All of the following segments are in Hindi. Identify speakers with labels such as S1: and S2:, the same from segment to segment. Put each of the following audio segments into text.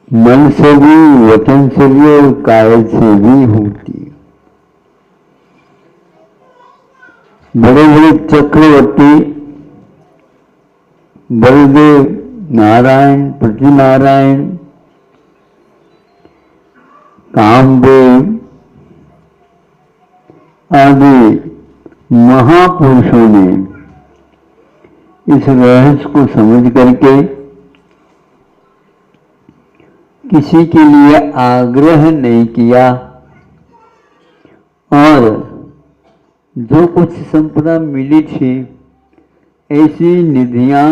S1: मन से भी, वचन से भी और काया से भी होती है। बड़े बड़े चक्रवर्ती बलदेव, नारायण, पृथ्वीनारायण, कामदेव आदि महापुरुषों ने इस रहस्य को समझ करके किसी के लिए आग्रह नहीं किया और जो कुछ संपदा मिली थी ऐसी निधियां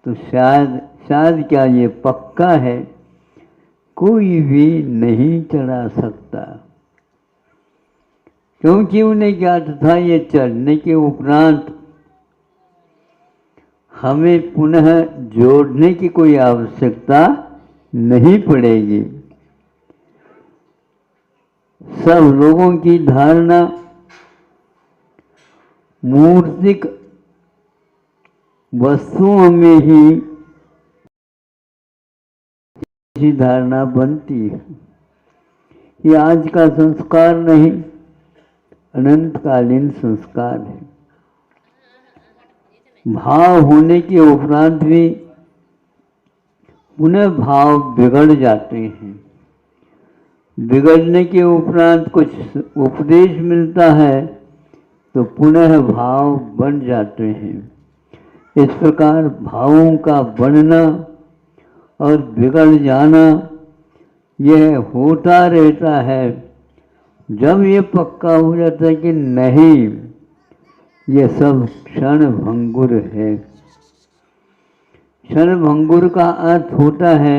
S1: तो शायद क्या ये पक्का है, कोई भी नहीं चढ़ा सकता, क्योंकि उन्हें ज्ञात था ये चढ़ने के उपरांत हमें पुनः जोड़ने की कोई आवश्यकता नहीं पड़ेगी। सब लोगों की धारणा मूर्तिक वस्तुओं में ही ऐसी धारणा बनती है। ये आज का संस्कार नहीं, अनंतकालीन संस्कार है। भाव होने के उपरांत भी पुनः भाव बिगड़ जाते हैं। बिगड़ने के उपरांत कुछ उपदेश मिलता है तो पुनः भाव बन जाते हैं। इस प्रकार भावों का बनना और बिगड़ जाना यह होता रहता है। जब ये पक्का हो जाता है कि नहीं, ये सब क्षण भंगुर है। क्षण भंगुर का अर्थ होता है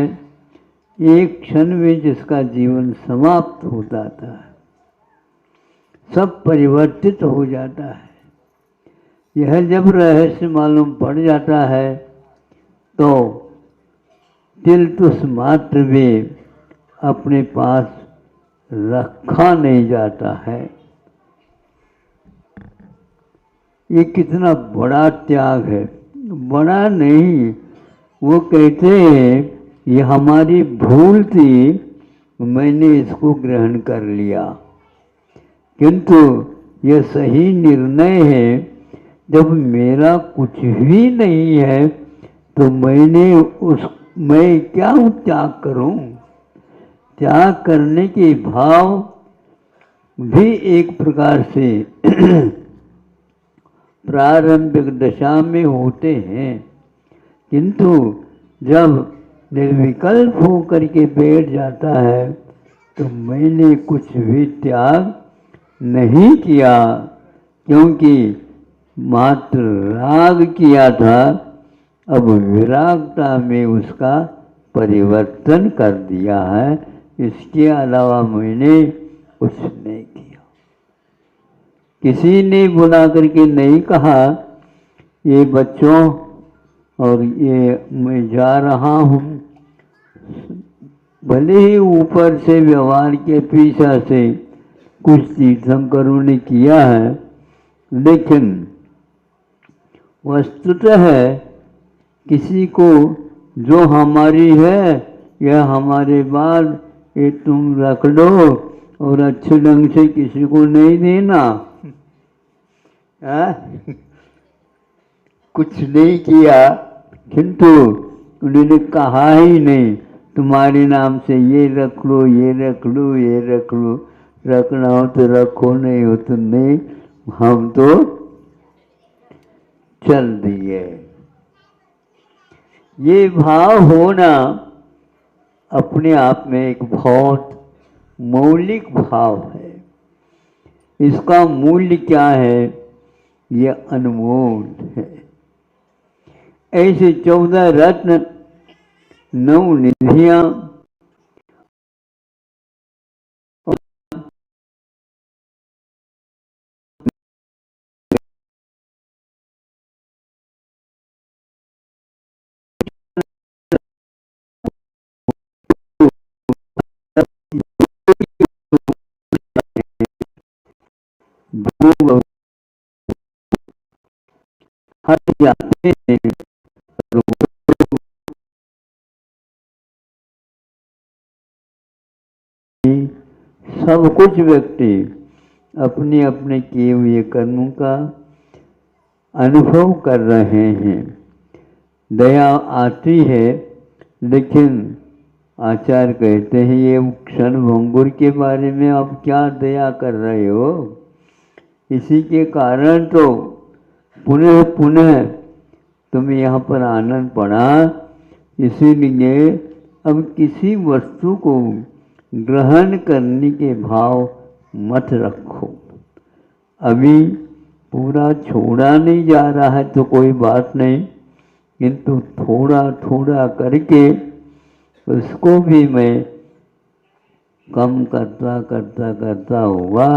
S1: एक क्षण में जिसका जीवन समाप्त हो जाता है, सब परिवर्तित हो जाता है। यह जब रहस्य मालूम पड़ जाता है तो तिलतुस मात्र भी अपने पास रखा नहीं जाता है। ये कितना बड़ा त्याग है। बड़ा नहीं, वो कहते हैं ये हमारी भूल थी, मैंने इसको ग्रहण कर लिया, किंतु यह सही निर्णय है। जब मेरा कुछ भी नहीं है तो मैं क्या त्याग करूं? त्याग करने के भाव भी एक प्रकार से प्रारंभिक दशा में होते हैं, किंतु जब निर्विकल्प होकर के बैठ जाता है तो मैंने कुछ भी त्याग नहीं किया, क्योंकि मात्र राग किया था, अब विरागता में उसका परिवर्तन कर दिया है। इसके अलावा मैंने कुछ नहीं किया। किसी ने बुला करके नहीं कहा ये बच्चों और ये मैं जा रहा हूँ, भले ही ऊपर से व्यवहार के पीछा से कुछ तीर्थंकरों ने किया है, लेकिन वस्तुतः किसी को जो हमारी है यह हमारे बाद ये तुम रख लो और अच्छे ढंग से किसी को नहीं देना। कुछ नहीं किया, किंतु उन्होंने कहा ही नहीं तुम्हारे नाम से ये रख लो, ये रख लो, ये रख लो, रखना हो तो रखो, नहीं हो तो नहीं, हम तो चल दिए। ये भाव होना अपने आप में एक बहुत मौलिक भाव है। इसका मूल्य क्या है? यह अनमोल है। ऐसे 14 रत्न, 9 निधियां हट जाते हैं। सब कुछ व्यक्ति अपने अपने किए हुए कर्मों का अनुभव कर रहे हैं। दया आती है, लेकिन आचार्य कहते हैं ये क्षण भंगुर के बारे में आप क्या दया कर रहे हो? इसी के कारण तो पुनः पुनः तुम्हें यहाँ पर आनंद पड़ा। इसीलिए अब किसी वस्तु को ग्रहण करने के भाव मत रखो। अभी पूरा छोड़ा नहीं जा रहा है तो कोई बात नहीं, किंतु थोड़ा थोड़ा करके उसको भी मैं कम करता करता करता हुआ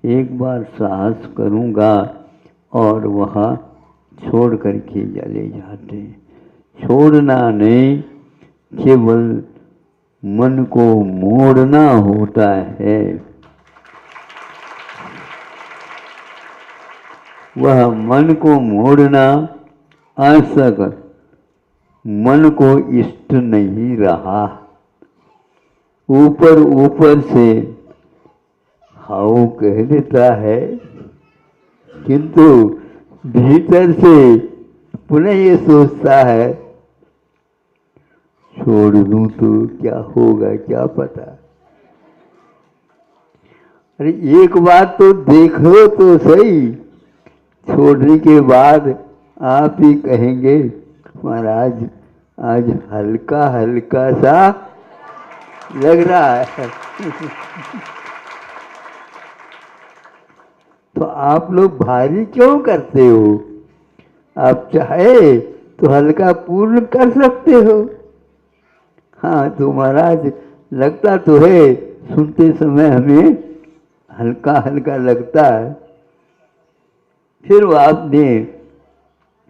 S1: एक बार साहस करूँगा और वह छोड़ करके चले जाते। छोड़ना नहीं, केवल मन को मोड़ना होता है। वह मन को मोड़ना आज तक मन को इष्ट नहीं रहा। ऊपर ऊपर से हाउ कह देता है, किंतु भीतर से पुनः ये सोचता है छोड़ दूं तो क्या होगा, क्या पता। अरे एक बात तो देखो तो सही, छोड़ने के बाद आप ही कहेंगे महाराज आज हल्का हल्का सा लग रहा है। तो आप लोग भारी क्यों करते हो? आप चाहे तो हल्का पूर्ण कर सकते हो। हाँ तो महाराज लगता तो है, सुनते समय हमें हल्का हल्का लगता है। फिर वो आपने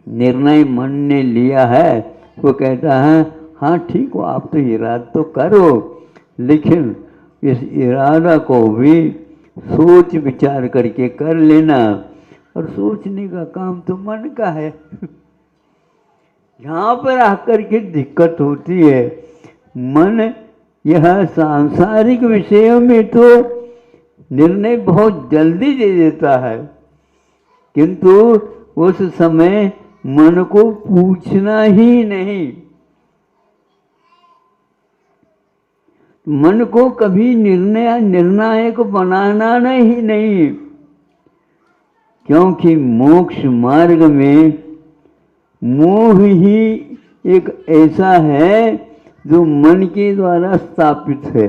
S1: निर्णय मन ने लिया है, वो कहता है हाँ ठीक हो, आप तो इरादा तो करो, लेकिन इस इरादा को भी सोच विचार करके कर लेना। और सोचने का काम तो मन का है। यहाँ पर आकर के दिक्कत होती है, मन यह सांसारिक विषयों में तो निर्णय बहुत जल्दी दे देता है, किंतु उस समय मन को पूछना ही नहीं। मन को कभी निर्णायक बनाना नहीं, क्योंकि मोक्ष मार्ग में मोह ही एक ऐसा है जो मन के द्वारा स्थापित है।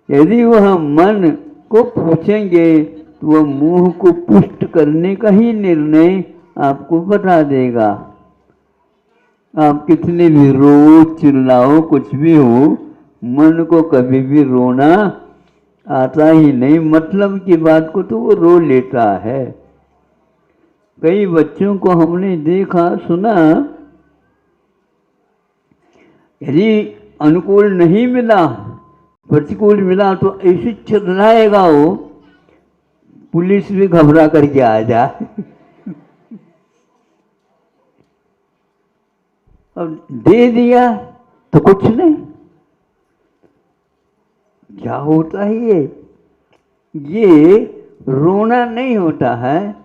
S1: यदि वह मन को पूछेंगे तो वह मोह को पुष्ट करने का ही निर्णय आपको बता देगा। आप कितने भी रो चिल्लाओ कुछ भी हो, मन को कभी भी रोना आता ही नहीं। मतलब की बात को तो वो रो लेता है। कई बच्चों को हमने देखा सुना, यदि अनुकूल नहीं मिला, प्रतिकूल मिला तो ऐसे चिल्लाएगा वो, पुलिस भी घबरा करके आ जाए। अब दे दिया तो कुछ नहीं। क्या होता है ये रोना नहीं होता है,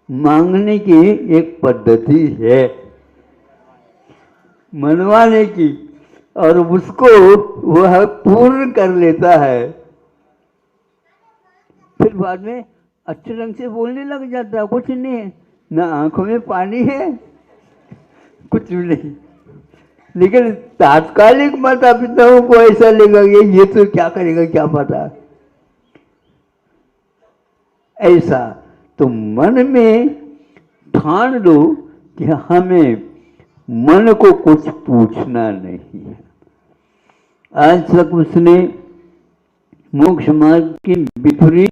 S1: मांगने की एक पद्धति है मनवाने की, और उसको वह पूर्ण कर लेता है। फिर बाद में अच्छे ढंग से बोलने लग जाता है, कुछ नहीं है, ना आंखों में पानी है, कुछ भी नहीं। लेकिन तात्कालिक माता पिताओं को ऐसा लगेगा ये तो क्या करेगा क्या पता। ऐसा तो मन में ठान लो कि हमें मन को कुछ पूछना नहीं है। आज तक उसने मोक्ष मार्ग के विपरीत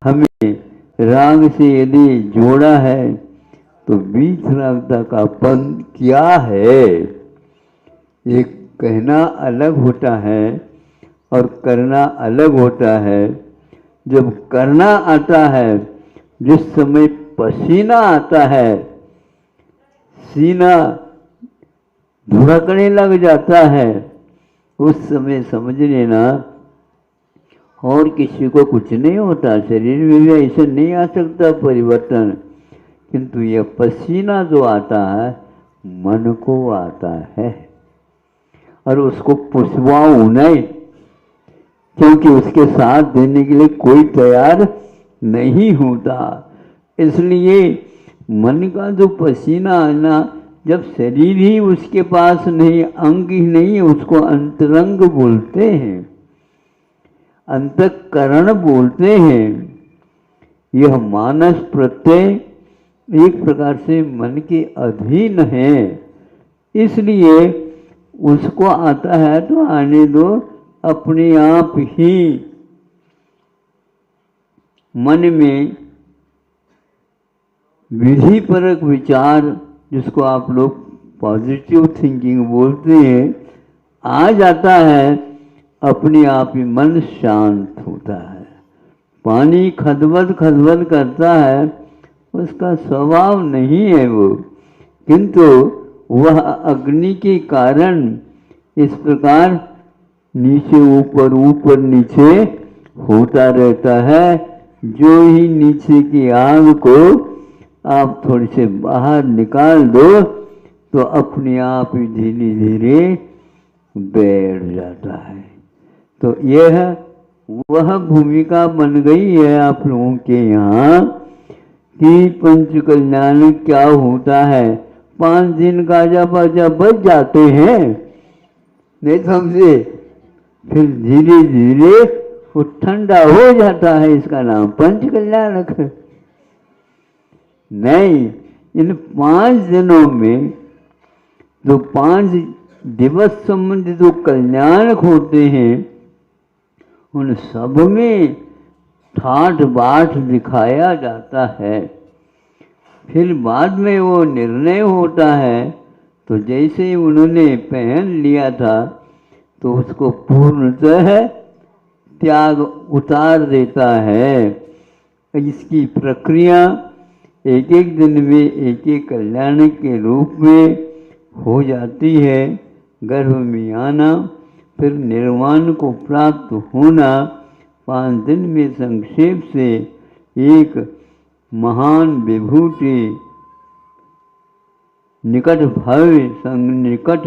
S1: हमें राग से यदि जोड़ा है तो वीतरागता का पद क्या है? एक कहना अलग होता है और करना अलग होता है। जब करना आता है, जिस समय पसीना आता है, सीना धुड़कने लग जाता है, उस समय समझ लेना और किसी को कुछ नहीं होता, शरीर में भी ऐसा नहीं आ सकता परिवर्तन, किंतु यह पसीना जो आता है मन को आता है और उसको पुछवाऊं नहीं, क्योंकि उसके साथ देने के लिए कोई तैयार नहीं होता। इसलिए मन का जो पसीना आना, जब शरीर ही उसके पास नहीं, अंग ही नहीं, उसको अंतरंग बोलते हैं, अंतःकरण बोलते हैं। यह मानस प्रत्यय एक प्रकार से मन के अधीन है, इसलिए उसको आता है तो आने दो, अपने आप ही मन में विधिपरक विचार, जिसको आप लोग पॉजिटिव थिंकिंग बोलते हैं, आ जाता है, अपने आप ही मन शांत होता है। पानी खदबद खदबद करता है, उसका स्वभाव नहीं है वो, किंतु वह अग्नि के कारण इस प्रकार नीचे ऊपर ऊपर नीचे होता रहता है। जो ही नीचे की आग को आप थोड़ी से बाहर निकाल दो तो अपने आप ही धीरे धीरे बैठ जाता है। तो यह वह भूमिका बन गई है आप लोगों के यहाँ कि पंच कल्याण क्या होता है। 5 दिन गाजा बाजा बज जाते हैं, नहीं समझे, फिर धीरे धीरे वो ठंडा हो जाता है, इसका नाम पंच कल्याणक। नहीं, इन 5 दिनों में जो 5 दिवस संबंधित जो कल्याणक होते हैं, उन सब में ठाठ बाट दिखाया जाता है। फिर बाद में वो निर्णय होता है, तो जैसे उन्होंने पहन लिया था तो उसको पूर्णतः त्याग उतार देता है। इसकी प्रक्रिया एक एक दिन में एक एक कल्याण के रूप में हो जाती है। गर्भ में आना, फिर निर्वाण को प्राप्त होना, 5 दिन में संक्षेप से एक महान विभूति निकट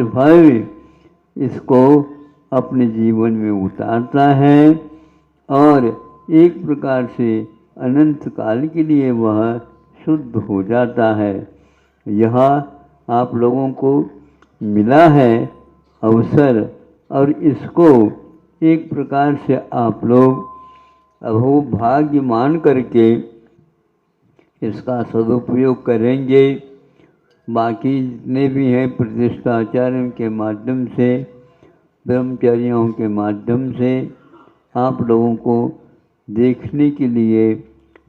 S1: भव्य इसको अपने जीवन में उतारता है और एक प्रकार से अनंत काल के लिए वह शुद्ध हो जाता है। यह आप लोगों को मिला है अवसर, और इसको एक प्रकार से आप लोग अहो भाग्य मान करके इसका सदुपयोग करेंगे। बाकी जितने भी हैं प्रतिष्ठाचार्यों के माध्यम से, ब्रह्मचारियों के माध्यम से आप लोगों को देखने के लिए,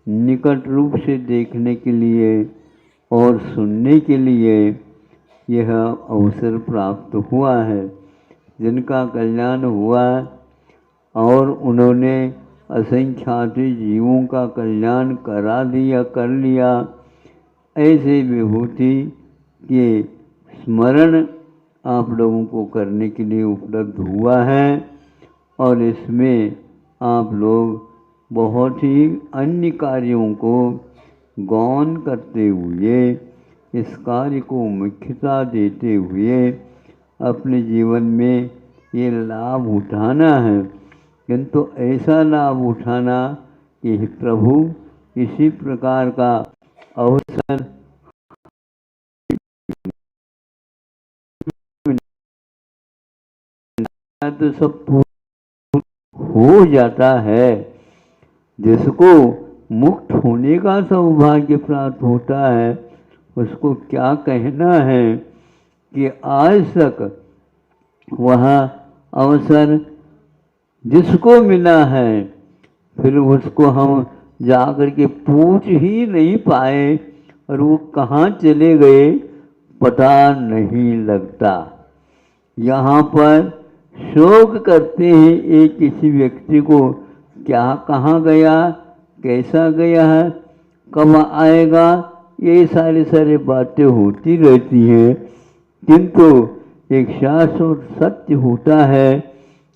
S1: निकट रूप से देखने के लिए और सुनने के लिए यह अवसर प्राप्त हुआ है। जिनका कल्याण हुआ और उन्होंने असंख्यात जीवों का कल्याण कर लिया, ऐसे विभूति के स्मरण आप लोगों को करने के लिए उपलब्ध हुआ है। और इसमें आप लोग बहुत ही अन्य कार्यों को गौण करते हुए, इस कार्य को मुख्यता देते हुए अपने जीवन में ये लाभ उठाना है। किंतु ऐसा लाभ उठाना कि प्रभु किसी प्रकार का अवसर तो सब हो जाता है। जिसको मुक्त होने का सौभाग्य प्राप्त होता है, उसको क्या कहना है कि आज तक वह अवसर जिसको मिला है, फिर उसको हम जाकर के पूछ ही नहीं पाए, और वो कहाँ चले गए पता नहीं लगता। यहाँ पर शोक करते हैं एक किसी व्यक्ति को, क्या कहाँ गया, कैसा गया है, कब आएगा, ये सारी बातें होती रहती हैं, किंतु एक शाश्वत सत्य होता है,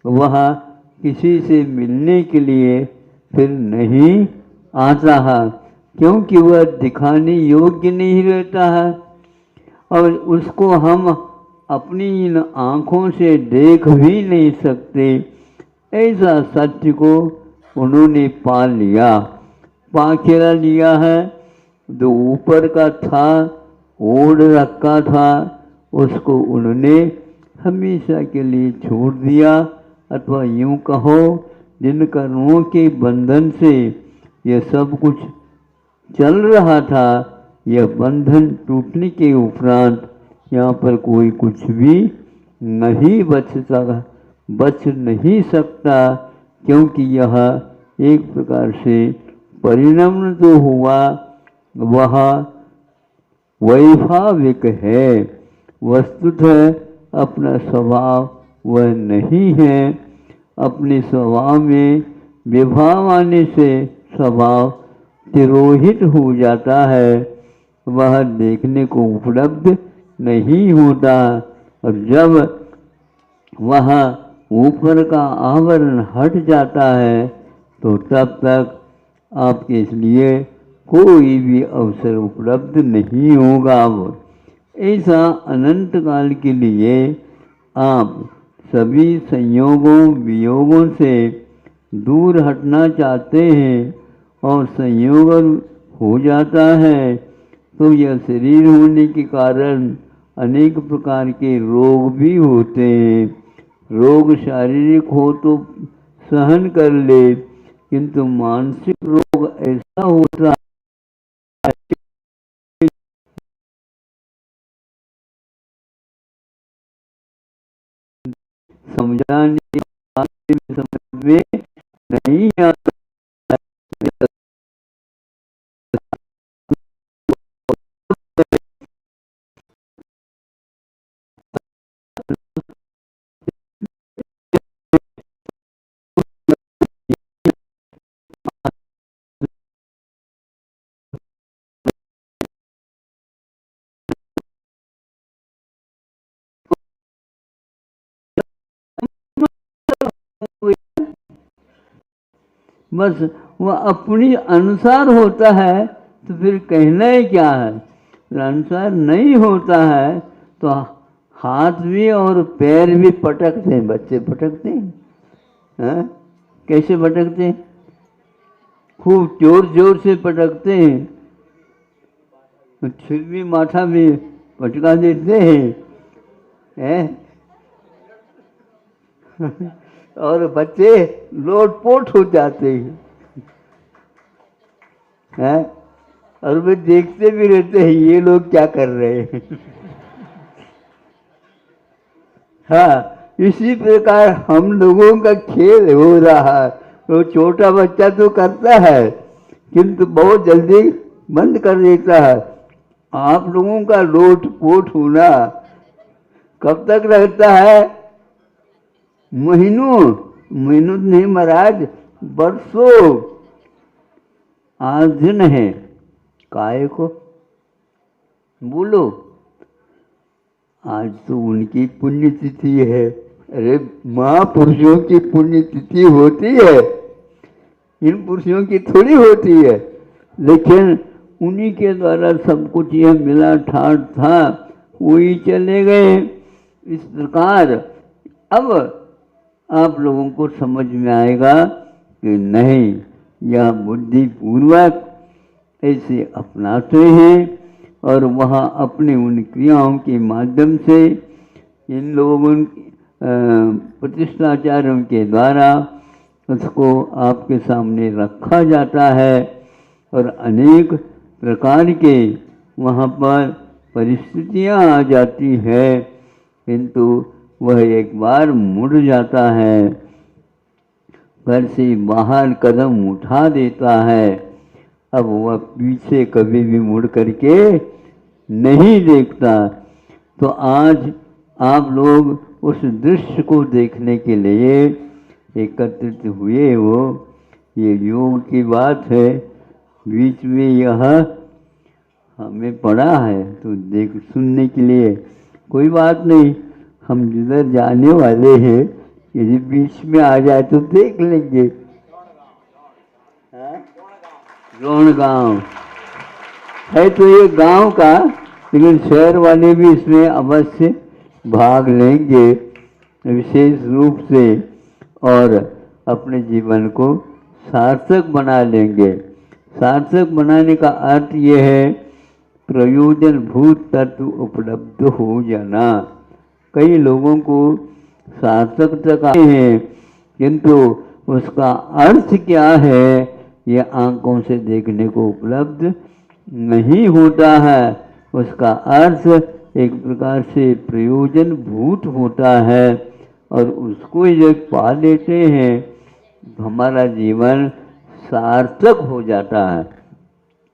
S1: वह किसी से मिलने के लिए फिर नहीं आता है, क्योंकि वह दिखाने योग्य नहीं रहता है और उसको हम अपनी इन आँखों से देख भी नहीं सकते। ऐसा सत्य को उन्होंने पा लिया, पाखेरा लिया है। जो ऊपर का था, ओढ़ रखा था, उसको उन्होंने हमेशा के लिए छोड़ दिया, अथवा यूँ कहो जिन कर्मों के बंधन से यह सब कुछ चल रहा था, यह बंधन टूटने के उपरांत यहाँ पर कोई कुछ भी नहीं बच नहीं सकता, क्योंकि यह एक प्रकार से परिणाम जो हुआ वह वैभाविक है, वस्तुतः अपना स्वभाव वह नहीं है। अपने स्वभाव में विभाव आने से स्वभाव तिरोहित हो जाता है, वह देखने को उपलब्ध नहीं होता, और जब वह ऊपर का आवरण हट जाता है तो तब तक आपके इसलिए कोई भी अवसर उपलब्ध नहीं होगा। ऐसा अनंत काल के लिए आप सभी संयोगों वियोगों से दूर हटना चाहते हैं और संयोग हो जाता है, तो यह शरीर होने के कारण अनेक प्रकार के रोग भी होते हैं। रोग शारीरिक हो तो सहन कर ले, किंतु मानसिक रोग ऐसा होता है समझाने समझ में नहीं आता। बस वह अपनी अनुसार होता है तो फिर कहना ही क्या है। अनुसार नहीं होता है तो हाथ भी और पैर भी पटकते हैं, बच्चे पटकते हैं, कैसे पटकते हैं, खूब जोर जोर से पटकते हैं, फिर भी माथा भी पटका देते हैं, और बच्चे लोटपोट हो जाते हैं, और वे देखते भी रहते हैं ये लोग क्या कर रहे हैं। हाँ, इसी प्रकार हम लोगों का खेल हो रहा है। तो छोटा बच्चा तो करता है किंतु बहुत जल्दी बंद कर देता है। आप लोगों का लोटपोट होना कब तक रहता है? महीनों नहीं महाराज, बरसों। आज दिन है, काहे को बोलो, आज तो उनकी पुण्यतिथि है। अरे महापुरुषों की पुण्यतिथि होती है, इन पुरुषों की थोड़ी होती है, लेकिन उन्हीं के द्वारा सब कुछ यह मिला ठाठ था, वही चले गए। इस प्रकार अब आप लोगों को समझ में आएगा कि नहीं, यह बुद्धि पूर्वक ऐसे अपनाते हैं और वह अपने उन क्रियाओं के माध्यम से इन लोगों प्रतिष्ठाचार्यों के द्वारा उसको आपके सामने रखा जाता है और अनेक प्रकार के वहाँ पर परिस्थितियाँ आ जाती है, किंतु वह एक बार मुड़ जाता है, घर से बाहर कदम उठा देता है अब वह पीछे कभी भी मुड़ करके नहीं देखता। तो आज आप लोग उस दृश्य को देखने के लिए एकत्रित हुए हो। ये योग की बात है, बीच में यह हमें पड़ा है तो देख सुनने के लिए कोई बात नहीं। हम जिधर जाने वाले हैं, यदि बीच में आ जाए तो देख लेंगे। रोहन गांव है तो ये गांव का, लेकिन शहर वाले भी इसमें अवश्य भाग लेंगे विशेष रूप से और अपने जीवन को सार्थक बना लेंगे। सार्थक बनाने का अर्थ ये है प्रयोजन भूत तत्व उपलब्ध हो जाना। कई लोगों को सार्थकता है, किंतु उसका अर्थ क्या है ये आंखों से देखने को उपलब्ध नहीं होता है। उसका अर्थ एक प्रकार से प्रयोजन भूत होता है और उसको जब पा लेते हैं तो हमारा जीवन सार्थक हो जाता है।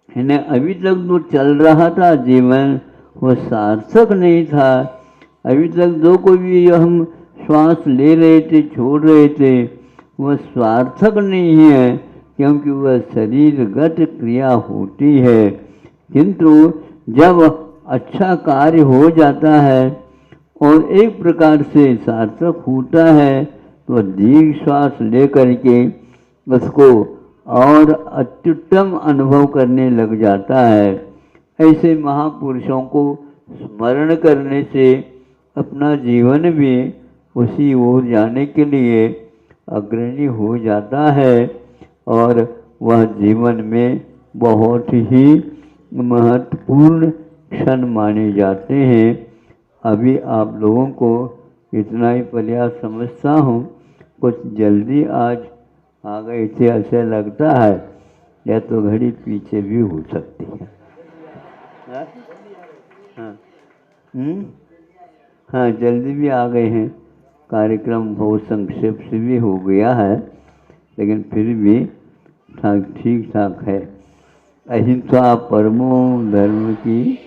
S1: इन्हें अभी तक जो चल रहा था जीवन वो सार्थक नहीं था। अभी तक जो कोई भी हम श्वास ले रहे थे छोड़ रहे थे वह सार्थक नहीं है, क्योंकि वह शरीरगत क्रिया होती है। किंतु जब अच्छा कार्य हो जाता है और एक प्रकार से सार्थक होता है तो दीर्घ श्वास ले करके उसको और अत्युत्तम अनुभव करने लग जाता है। ऐसे महापुरुषों को स्मरण करने से अपना जीवन भी उसी ओर जाने के लिए अग्रणी हो जाता है और वह जीवन में बहुत ही महत्वपूर्ण क्षण माने जाते हैं। अभी आप लोगों को इतना ही पर्याप्त समझता हूँ। कुछ जल्दी आज आ गए थे ऐसा लगता है, या तो घड़ी पीछे भी हो सकती है। हाँ, जल्दी भी आ गए हैं। कार्यक्रम बहुत संक्षेप से भी हो गया है, लेकिन फिर भी ठीक ठाक है। अहिंसा परमो धर्म की